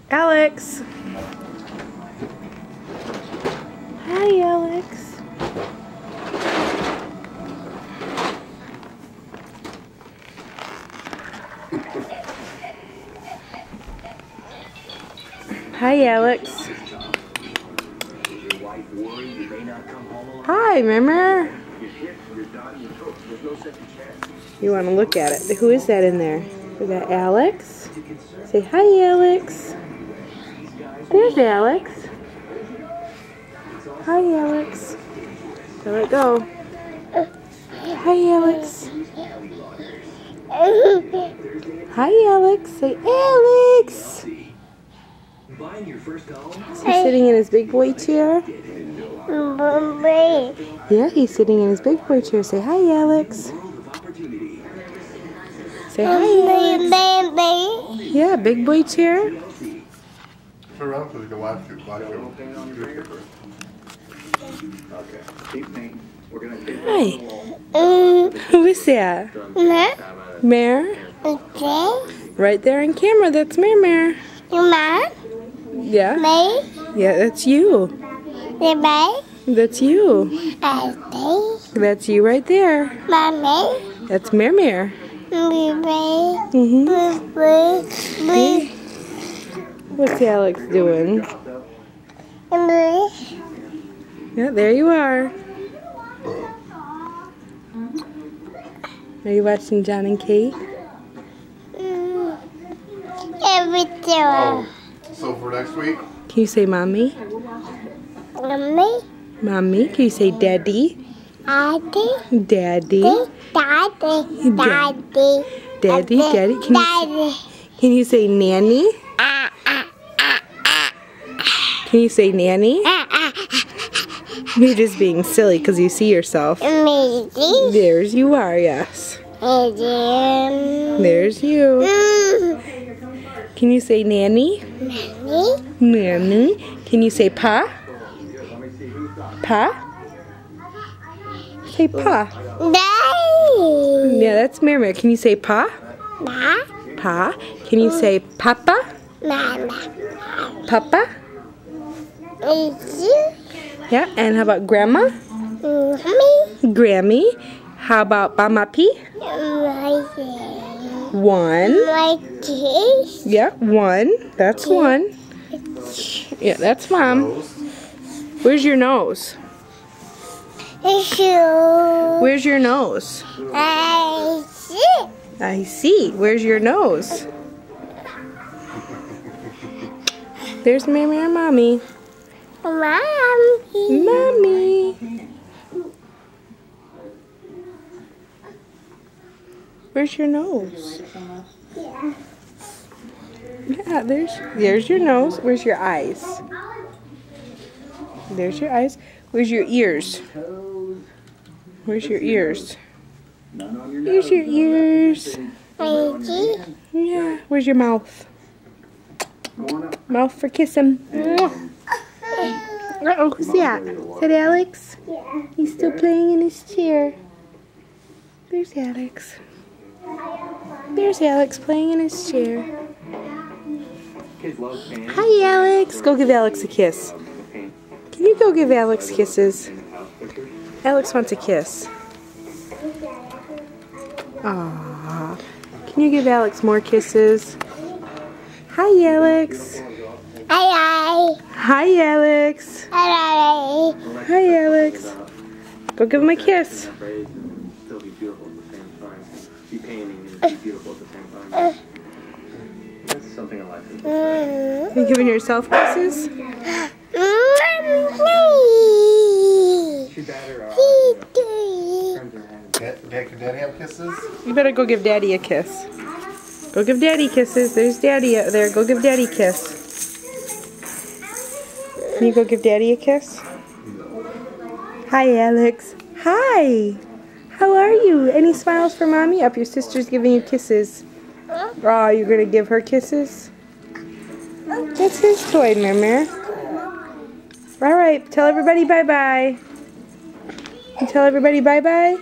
Alex. Hi, Alex. Hi, Alex. Hi, Murmur. You want to look at it. Who is that in there? Is that Alex? Say hi, Alex. There's Alex. Hi, Alex. Let it go. Hi, Alex. Hi, Alex. Say Alex. Is he sitting in his big boy chair? Yeah, he's sitting in his big boy chair. Say hi, Alex. Say hi, Alex. Yeah, big boy chair. Turn around so you can watch it. Hi. Who is that? Mare? Right there on camera. That's Mare. Yeah. Yeah, that's you. That's you. That's you right there. That's Mare. What's Alex doing? Yeah, there you are. Are you watching John and Kate? Oh, so for next week? Can you say mommy? Mommy? Mommy. Can you say daddy? Daddy? Daddy. Daddy? Daddy? Daddy? Can you say nanny? Can you say nanny? You're just being silly because you see yourself. There's you are, yes. There's you. Can you say nanny? Nanny. Can you say pa? Pa? Say pa. Yeah, that's Mare. Can you say pa? Pa. Can you say papa? Papa? Yeah, and how about grandma? Grammy. How about Bamapi? One. Yeah, one. That's one. Yeah, that's mom. Where's your nose? Where's your nose? I see. Where's your nose? There's Mary and Mommy. Mommy. Where's your nose? Yeah, there's your nose. Where's your eyes? There's your eyes. Where's your ears? Where's your ears? Here's your ears. Yeah. Where's your mouth? Mouth for kissing. Uh-oh, who's that? Is that Alex? Yeah. He's still playing in his chair. There's Alex. There's Alex playing in his chair. Hi, Alex. Go give Alex a kiss. Can you go give Alex kisses? Alex wants a kiss. Aww. Can you give Alex more kisses? Hi, Alex. Hi. Hi, Alex. Hi. Hi, Alex. Go give him a kiss. Are you giving yourself kisses? Can Daddy have kisses? You better go give Daddy a kiss. Go give Daddy kisses. There's Daddy out there. Go give Daddy a kiss. Can you go give Daddy a kiss? Hi, Alex. Hi. How are you? Any smiles for Mommy? Up, your sister's giving you kisses. Oh, you're going to give her kisses? That's his toy, Mare. All right. Tell everybody bye-bye. Tell everybody bye-bye.